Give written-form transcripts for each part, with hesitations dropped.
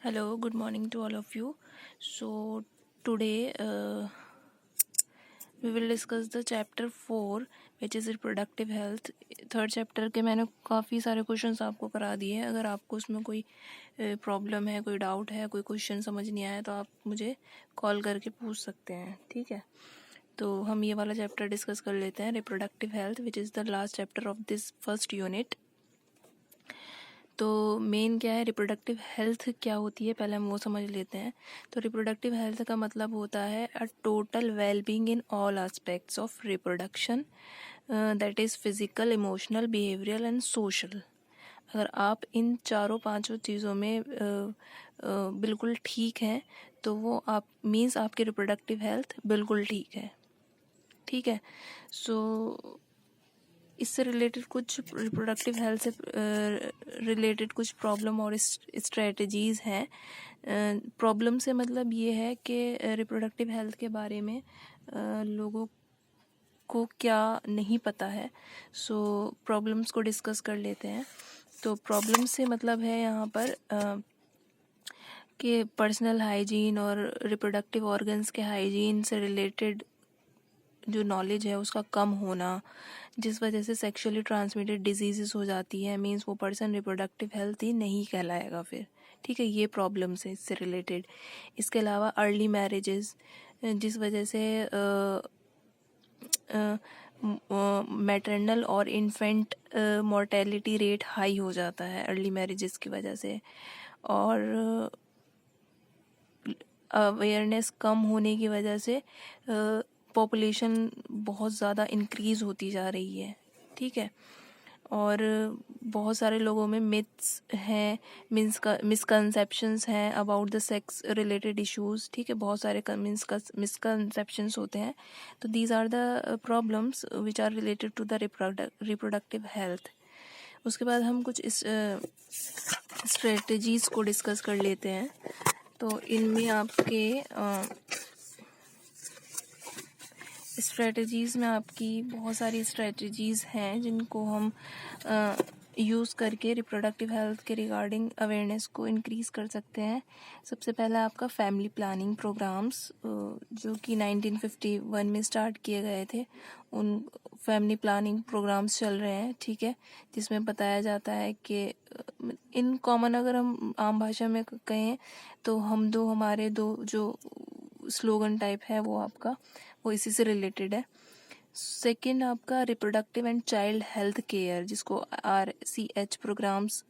Hello, good morning to all of you. So, today we will discuss the chapter 4 which is reproductive health. Third chapter के मैंने काफ़ी सारे questions आपको करा दिए हैं. अगर आपको उसमें कोई प्रॉब्लम है, कोई डाउट है, कोई क्वेश्चन समझ नहीं आया तो आप मुझे कॉल करके पूछ सकते हैं. ठीक है, तो हम ये वाला चैप्टर डिस्कस कर लेते हैं, reproductive health, which is the last chapter of this first unit. तो मेन क्या है, रिप्रोडक्टिव हेल्थ क्या होती है, पहले हम वो समझ लेते हैं. तो रिप्रोडक्टिव हेल्थ का मतलब होता है a total wellbeing in all aspects of reproduction, that is physical, emotional, behavioural and social. अगर आप इन चारों पांचों चीज़ों में बिल्कुल ठीक हैं तो वो आप मीन्स आपकी रिप्रोडक्टिव हेल्थ बिल्कुल ठीक है. ठीक है, सो इससे रिलेटेड कुछ रिप्रोडक्टिव हेल्थ से रिलेटेड कुछ प्रॉब्लम और स्ट्रेटजीज़ हैं. प्रॉब्लम से मतलब ये है कि रिप्रोडक्टिव हेल्थ के बारे में लोगों को क्या नहीं पता है. सो प्रॉब्लम्स को डिस्कस कर लेते हैं. तो प्रॉब्लम से मतलब है यहाँ पर कि पर्सनल हाइजीन और रिप्रोडक्टिव ऑर्गन्स के हाइजीन से रिलेटेड जो नॉलेज है उसका कम होना, जिस वजह से सेक्सुअली ट्रांसमिटेड डिजीज़ हो जाती है. मीन्स वो पर्सन रिप्रोडक्टिव हेल्थ ही नहीं कहलाएगा फिर. ठीक है, ये प्रॉब्लम्स है इससे रिलेटेड. इसके अलावा अर्ली मैरिजेस, जिस वजह से मैटरनल और इन्फेंट मोर्टेलिटी रेट हाई हो जाता है अर्ली मैरिजेस की वजह से. और अवेयरनेस कम होने की वजह से पॉपुलेशन बहुत ज़्यादा इंक्रीज़ होती जा रही है. ठीक है, और बहुत सारे लोगों में मिथ्स हैं, मिसकंसेप्शंस हैं about the sex related issues. ठीक है, बहुत सारे मिसकंसेप्शंस होते हैं. तो these are the problems which are related to the reproductive health. उसके बाद हम कुछ इस स्ट्रेटजीज़ को डिस्कस कर लेते हैं. तो इनमें आपके स्ट्रेटजीज़ में आपकी बहुत सारी स्ट्रेटजीज़ हैं जिनको हम यूज़ करके रिप्रोडक्टिव हेल्थ के रिगार्डिंग अवेयरनेस को इंक्रीज़ कर सकते हैं. सबसे पहला आपका फैमिली प्लानिंग प्रोग्राम्स, जो कि 1951 में स्टार्ट किए गए थे. उन फैमिली प्लानिंग प्रोग्राम्स चल रहे हैं. ठीक है, जिसमें बताया जाता है कि इन कॉमन अगर हम आम भाषा में कहें तो हम दो हमारे दो, जो स्लोगन टाइप है वो इसी से रिलेटेड है. सेकंड आपका reproductive and child health care, जिसको RCH प्रोग्राम्स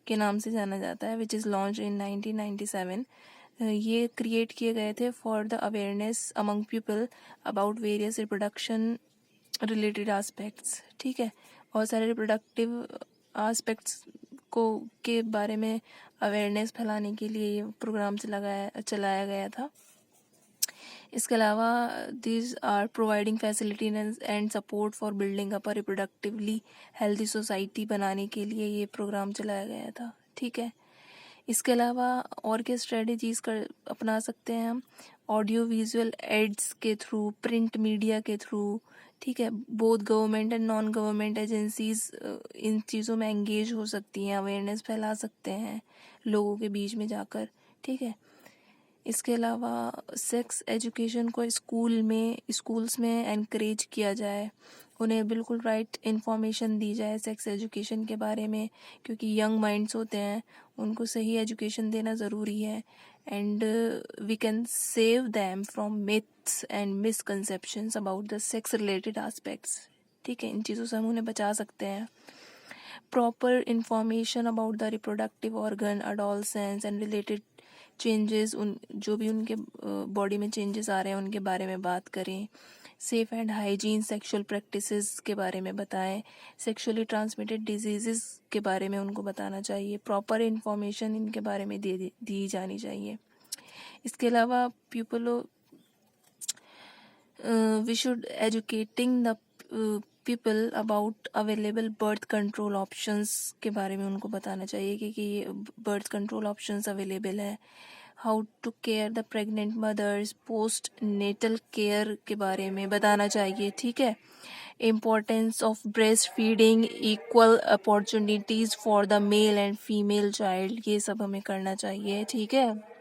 के नाम से जाना जाता है, विच इज़ लॉन्च इन 1997. ये क्रिएट किए गए थे for the awareness among people about various reproduction related aspects. ठीक है, बहुत सारे रिप्रोडक्टिव आस्पेक्ट्स को के बारे में अवेयरनेस फैलाने के लिए ये प्रोग्राम चलाया गया था. इसके अलावा these are providing facility and support for building up a reproductively healthy society बनाने के लिए ये प्रोग्राम चलाया गया था. ठीक है, इसके अलावा और क्या स्ट्रेटजीज़ कर अपना सकते हैं हम, ऑडियो विजुअल एड्स के थ्रू, प्रिंट मीडिया के थ्रू. ठीक है, both government and non government agencies in चीज़ों में एंगेज हो सकती हैं, अवेयरनेस फैला सकते हैं लोगों के बीच में जाकर. ठीक है, इसके अलावा सेक्स एजुकेशन को स्कूल्स में एनकरेज किया जाए, उन्हें बिल्कुल राइट इन्फॉर्मेशन दी जाए सेक्स एजुकेशन के बारे में, क्योंकि यंग माइंड्स होते हैं, उनको सही एजुकेशन देना ज़रूरी है. And we can save them from myths and misconceptions about the sex related aspects. ठीक है, इन चीज़ों से हम उन्हें बचा सकते हैं. Proper information about the reproductive organ, adolescence and related changes, उन जो भी उनके बॉडी में चेंजेस आ रहे हैं उनके बारे में बात करें. Safe and hygiene sexual practices के बारे में बताएं. सेक्सुअली ट्रांसमिटेड डिजीज़ के बारे में उनको बताना चाहिए. प्रॉपर इंफॉर्मेशन इनके बारे में दी जानी चाहिए. इसके अलावा we should educating the people about available birth control options के बारे में उनको बताना चाहिए कि ये बर्थ कंट्रोल ऑप्शंस अवेलेबल है. How to care the pregnant mothers, post natal care के बारे में बताना चाहिए, ठीक है। Importance of breast feeding, equal opportunities for the male and female child, ये सब हमें करना चाहिए, ठीक है।